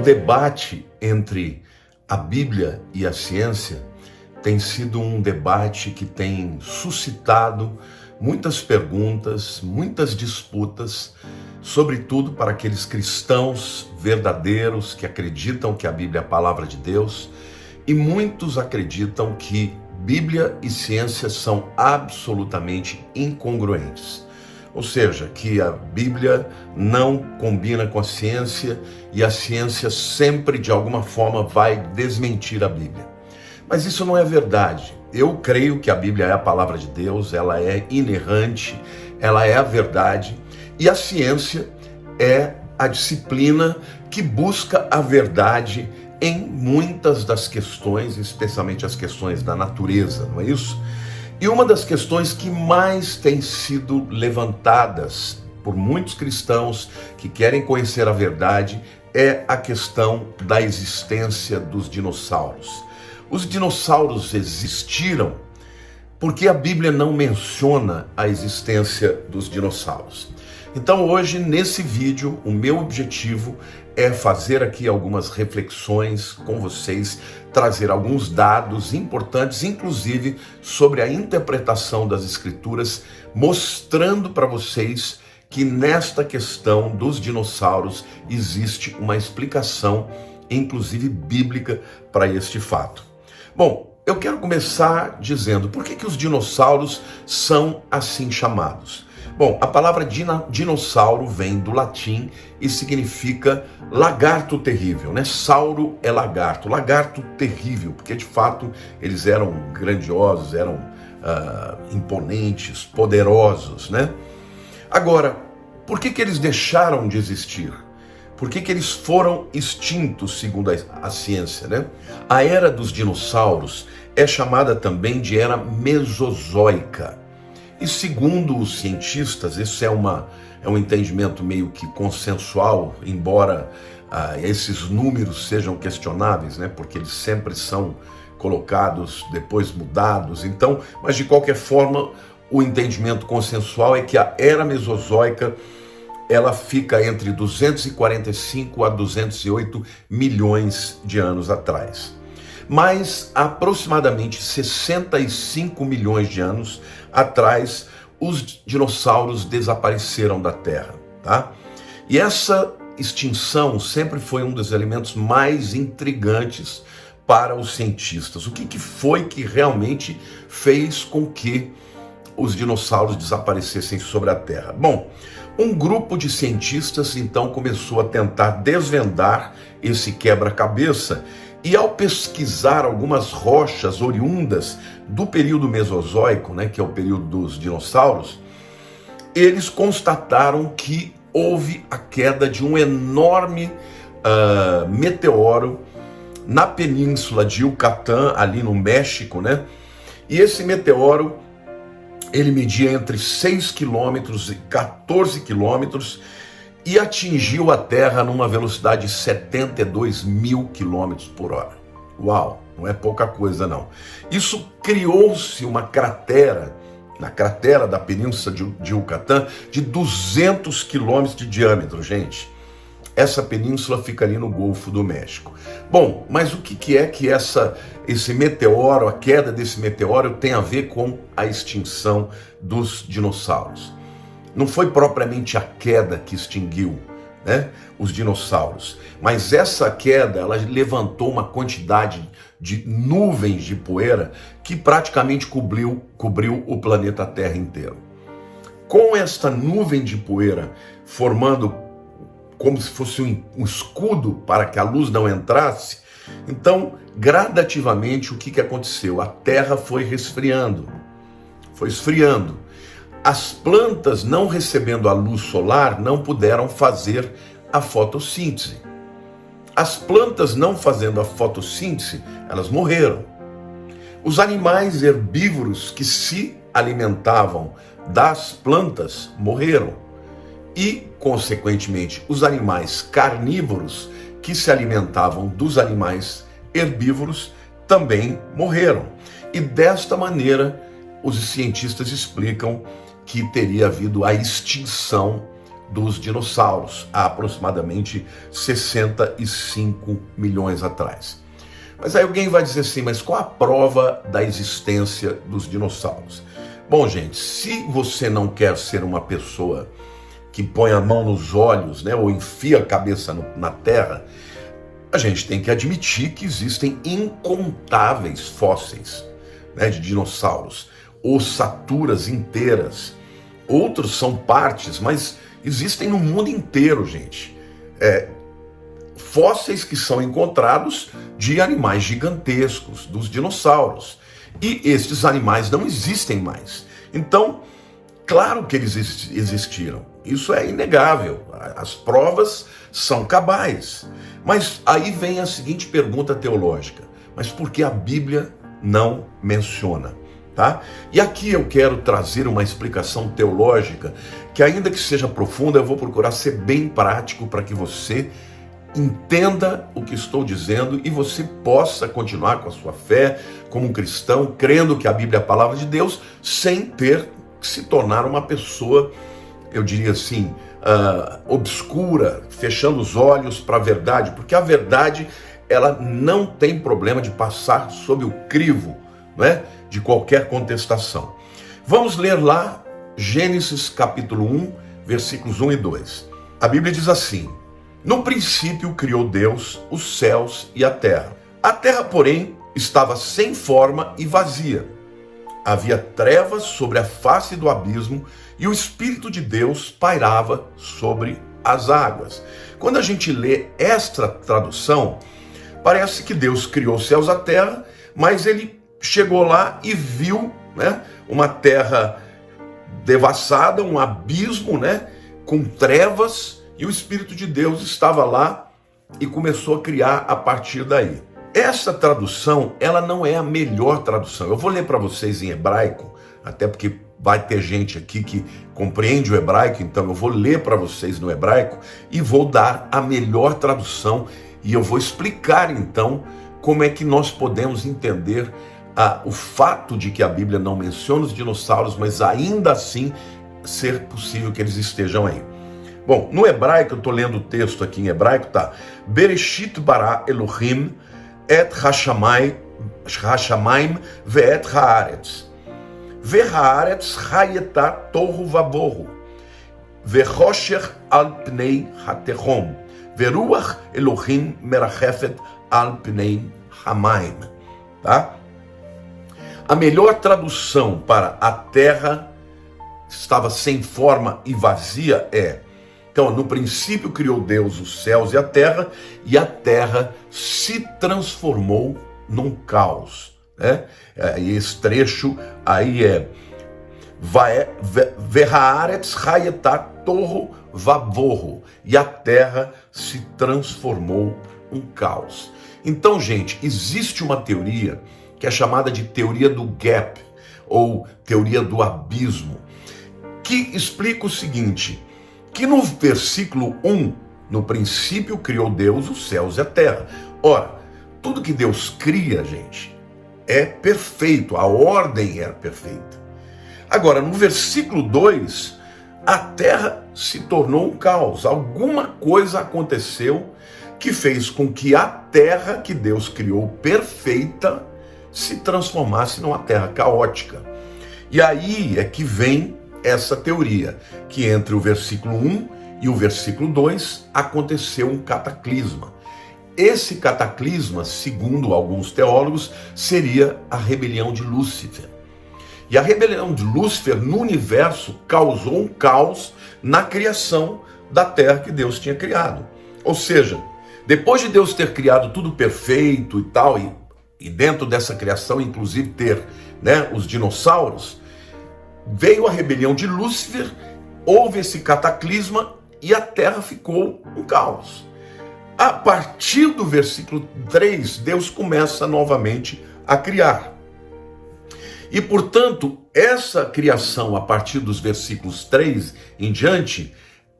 debate entre a Bíblia e a ciência tem sido um debate que tem suscitado muitas perguntas, muitas disputas, sobretudo para aqueles cristãos verdadeiros que acreditam que a Bíblia é a palavra de Deus, e muitos acreditam que Bíblia e ciência são absolutamente incongruentes. Ou seja, que a Bíblia não combina com a ciência e a ciência sempre, de alguma forma, vai desmentir a Bíblia. Mas isso não é verdade. Eu creio que a Bíblia é a palavra de Deus, ela é inerrante, ela é a verdade, e a ciência é a disciplina que busca a verdade em muitas das questões, especialmente as questões da natureza, não é isso? E uma das questões que mais tem sido levantadas por muitos cristãos que querem conhecer a verdade é a questão da existência dos dinossauros. Os dinossauros existiram porque a Bíblia não menciona a existência dos dinossauros. Então hoje, nesse vídeo, o meu objetivo é fazer aqui algumas reflexões com vocês, trazer alguns dados importantes, inclusive sobre a interpretação das Escrituras, mostrando para vocês que nesta questão dos dinossauros existe uma explicação, inclusive bíblica, para este fato. Bom, eu quero começar dizendo por que os dinossauros são assim chamados. Bom, a palavra dinossauro vem do latim e significa lagarto terrível, né? Sauro é lagarto terrível, porque de fato eles eram grandiosos, eram imponentes, poderosos, né? Agora, por que eles deixaram de existir? Por que eles foram extintos, segundo a ciência, né? A era dos dinossauros é chamada também de era mesozoica. E segundo os cientistas, isso é um entendimento meio que consensual, embora esses números sejam questionáveis, né? Porque eles sempre são colocados, depois mudados. Então, mas de qualquer forma, o entendimento consensual é que a era mesozoica ela fica entre 245 a 208 milhões de anos atrás. Mas aproximadamente 65 milhões de anos atrás, os dinossauros desapareceram da Terra, tá? E essa extinção sempre foi um dos elementos mais intrigantes para os cientistas. O que foi que realmente fez com que os dinossauros desaparecessem sobre a Terra? Bom, um grupo de cientistas então começou a tentar desvendar esse quebra-cabeça e ao pesquisar algumas rochas oriundas do período Mesozoico, né, que é o período dos dinossauros, eles constataram que houve a queda de um enorme meteoro na península de Yucatán, ali no México, né? E esse meteoro, ele media entre 6 quilômetros e 14 quilômetros e atingiu a Terra numa velocidade de 72 mil quilômetros por hora. Uau, não é pouca coisa não. Isso criou-se uma cratera, na cratera da península de Yucatán, de 200 quilômetros de diâmetro, gente. Essa península fica ali no Golfo do México. Bom, mas o que é que esse meteoro, a queda desse meteoro tem a ver com a extinção dos dinossauros? Não foi propriamente a queda que extinguiu, né, os dinossauros, mas essa queda ela levantou uma quantidade de nuvens de poeira que praticamente cobriu o planeta Terra inteiro. Com esta nuvem de poeira formando como se fosse um escudo para que a luz não entrasse, então gradativamente o que aconteceu? A Terra foi resfriando, foi esfriando. As plantas, não recebendo a luz solar, não puderam fazer a fotossíntese. As plantas não fazendo a fotossíntese, elas morreram. Os animais herbívoros que se alimentavam das plantas morreram. E, consequentemente, os animais carnívoros que se alimentavam dos animais herbívoros também morreram. E desta maneira, os cientistas explicam que teria havido a extinção dos dinossauros, há aproximadamente 65 milhões atrás. Mas aí alguém vai dizer assim, mas qual a prova da existência dos dinossauros? Bom, gente, se você não quer ser uma pessoa que põe a mão nos olhos, né, ou enfia a cabeça na terra, a gente tem que admitir que existem incontáveis fósseis, né, de dinossauros, ossaturas inteiras. Outros são partes, mas existem no mundo inteiro, gente. Fósseis que são encontrados de animais gigantescos, dos dinossauros. E estes animais não existem mais. Então, claro que eles existiram. Isso é inegável. As provas são cabais. Mas aí vem a seguinte pergunta teológica. Mas por que a Bíblia não menciona? Tá? E aqui eu quero trazer uma explicação teológica que, ainda que seja profunda, eu vou procurar ser bem prático para que você entenda o que estou dizendo e você possa continuar com a sua fé como um cristão, crendo que a Bíblia é a palavra de Deus, sem ter que se tornar uma pessoa, eu diria assim, obscura, fechando os olhos para a verdade, porque a verdade, ela não tem problema de passar sob o crivo, né, de qualquer contestação. Vamos ler lá Gênesis capítulo 1, versículos 1 e 2. A Bíblia diz assim: no princípio criou Deus os céus e a terra. A terra, porém, estava sem forma e vazia. Havia trevas sobre a face do abismo e o Espírito de Deus pairava sobre as águas. Quando a gente lê esta tradução, parece que Deus criou os céus e a terra, mas ele chegou lá e viu, né, uma terra devassada, um abismo, né, com trevas, e o Espírito de Deus estava lá e começou a criar a partir daí. Essa tradução, ela não é a melhor tradução. Eu vou ler para vocês em hebraico, até porque vai ter gente aqui que compreende o hebraico, então eu vou ler para vocês no hebraico e vou dar a melhor tradução e eu vou explicar então como é que nós podemos entender o fato de que a Bíblia não menciona os dinossauros, mas ainda assim ser possível que eles estejam aí. Bom, no hebraico, eu estou lendo o texto aqui em hebraico, tá? Bereshit bara Elohim et hashamayim ve'et haaretz. Ve'haaretz hayeta tohu vabohu. Ve'chosher al pnei hatechom. Ve'ruach Elohim merachefet al pnei hamayim. Tá? A melhor tradução para a terra estava sem forma e vazia é: então, no princípio criou Deus os céus e a terra se transformou num caos, né? E esse trecho aí é Ve'haaretz hayeta tohu vabohu, e a terra se transformou um caos. Então, gente, existe uma teoria que é chamada de teoria do gap, ou teoria do abismo, que explica o seguinte: que no versículo 1, no princípio criou Deus os céus e a terra. Ora, tudo que Deus cria, gente, é perfeito, a ordem é perfeita. Agora, no versículo 2, a terra se tornou um caos. Alguma coisa aconteceu que fez com que a terra que Deus criou perfeita se transformasse numa terra caótica. E aí é que vem essa teoria, que entre o versículo 1 e o versículo 2 aconteceu um cataclisma. Esse cataclisma, segundo alguns teólogos, seria a rebelião de Lúcifer. E a rebelião de Lúcifer no universo causou um caos na criação da terra que Deus tinha criado. Ou seja, depois de Deus ter criado tudo perfeito e tal, e dentro dessa criação inclusive ter, né, os dinossauros, veio a rebelião de Lúcifer, houve esse cataclisma e a terra ficou um caos. A partir do versículo 3, Deus começa novamente a criar. E, portanto, essa criação a partir dos versículos 3 em diante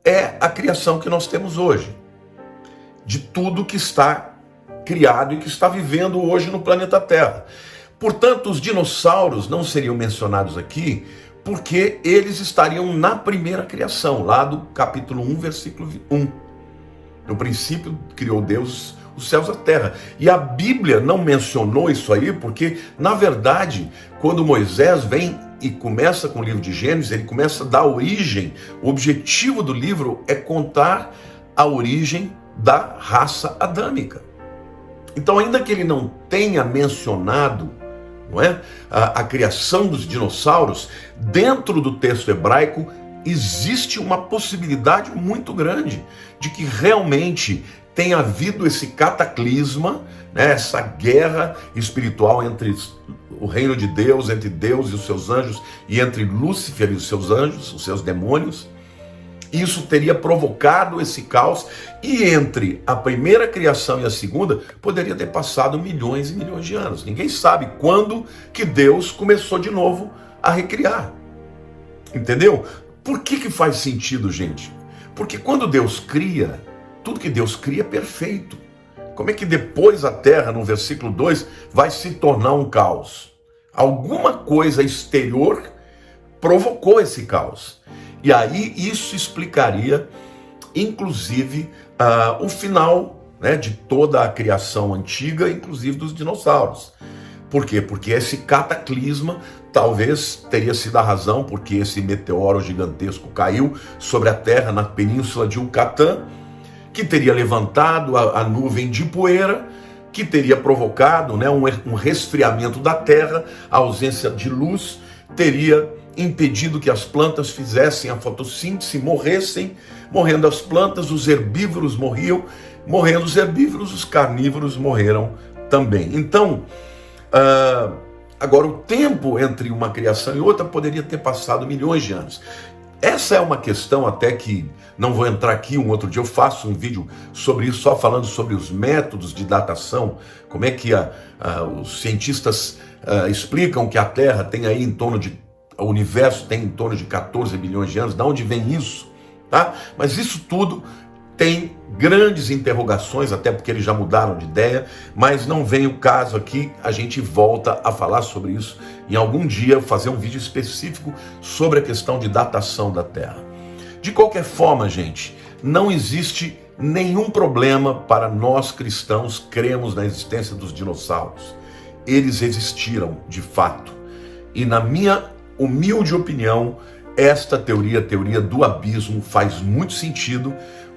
é a criação que nós temos hoje, de tudo que está criado e que está vivendo hoje no planeta Terra. Portanto, os dinossauros não seriam mencionados aqui porque eles estariam na primeira criação, lá do capítulo 1, versículo 1. No princípio criou Deus os céus e a terra. E a Bíblia não mencionou isso aí, porque, na verdade, quando Moisés vem e começa com o livro de Gênesis, ele começa a dar origem. O objetivo do livro é contar a origem da raça adâmica. Então, ainda que ele não tenha mencionado, não é, a criação dos dinossauros, dentro do texto hebraico existe uma possibilidade muito grande de que realmente tenha havido esse cataclisma, né, essa guerra espiritual entre o reino de Deus, entre Deus e os seus anjos, e entre Lúcifer e os seus anjos, os seus demônios. Isso teria provocado esse caos, e entre a primeira criação e a segunda, poderia ter passado milhões e milhões de anos. Ninguém sabe quando que Deus começou de novo a recriar. Entendeu? Por que faz sentido, gente? Porque quando Deus cria, tudo que Deus cria é perfeito. Como é que depois a terra, no versículo 2, vai se tornar um caos? Alguma coisa exterior provocou esse caos. E aí isso explicaria, inclusive, o final, né, de toda a criação antiga, inclusive dos dinossauros. Por quê? Porque esse cataclisma talvez teria sido a razão porque esse meteoro gigantesco caiu sobre a Terra na península de Yucatán, que teria levantado a nuvem de poeira, que teria provocado, né, um resfriamento da Terra, a ausência de luz, teria impedido que as plantas fizessem a fotossíntese, morressem. Morrendo as plantas, os herbívoros morriam. Morrendo os herbívoros, os carnívoros morreram também. Então, agora o tempo entre uma criação e outra poderia ter passado milhões de anos. Essa é uma questão até que não vou entrar aqui, um outro dia eu faço um vídeo sobre isso, só falando sobre os métodos de datação, como é que os cientistas explicam que a Terra tem aí em torno de, o universo tem em torno de 14 bilhões de anos, de onde vem isso? Tá? Mas isso tudo tem grandes interrogações, até porque eles já mudaram de ideia, mas não vem o caso aqui, a gente volta a falar sobre isso em algum dia, fazer um vídeo específico sobre a questão de datação da Terra. De qualquer forma, gente, não existe nenhum problema para nós cristãos cremos na existência dos dinossauros. Eles existiram, de fato. E na minha humilde opinião, esta teoria, a teoria do abismo, faz muito sentido.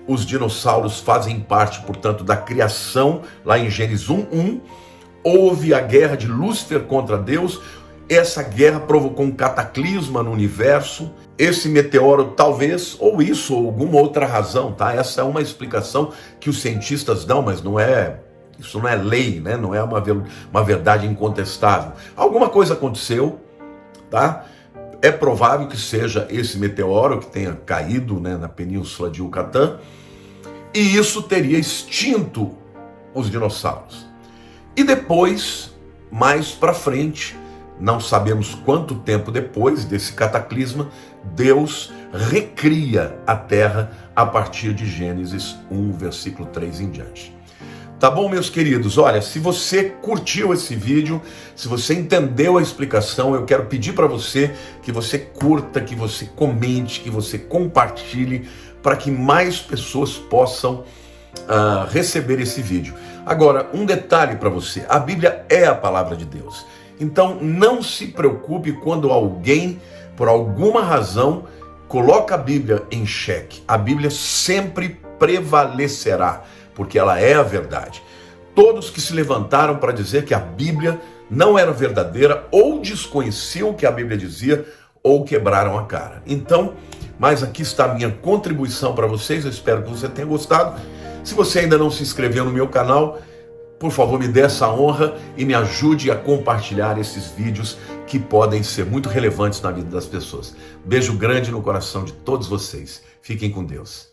Os dinossauros fazem parte, portanto, da criação, lá em Gênesis 1:1. Houve a guerra de Lúcifer contra Deus. Essa guerra provocou um cataclisma no universo. Esse meteoro, talvez, ou isso, ou alguma outra razão, tá? Essa é uma explicação que os cientistas dão, mas não é, isso não é lei, né? Não é uma verdade incontestável. Alguma coisa aconteceu, tá? É provável que seja esse meteoro que tenha caído, né, na península de Yucatán, e isso teria extinto os dinossauros. E depois, mais para frente, não sabemos quanto tempo depois desse cataclisma, Deus recria a Terra a partir de Gênesis 1, versículo 3 em diante. Tá bom, meus queridos? Olha, se você curtiu esse vídeo, se você entendeu a explicação, eu quero pedir para você que você curta, que você comente, que você compartilhe, para que mais pessoas possam receber esse vídeo. Agora, um detalhe para você, a Bíblia é a palavra de Deus. Então, não se preocupe quando alguém, por alguma razão, coloca a Bíblia em xeque. A Bíblia sempre prevalecerá, porque ela é a verdade. Todos que se levantaram para dizer que a Bíblia não era verdadeira, ou desconheciam o que a Bíblia dizia, ou quebraram a cara. Então, mas aqui está a minha contribuição para vocês, eu espero que você tenha gostado. Se você ainda não se inscreveu no meu canal, por favor, me dê essa honra e me ajude a compartilhar esses vídeos que podem ser muito relevantes na vida das pessoas. Beijo grande no coração de todos vocês. Fiquem com Deus.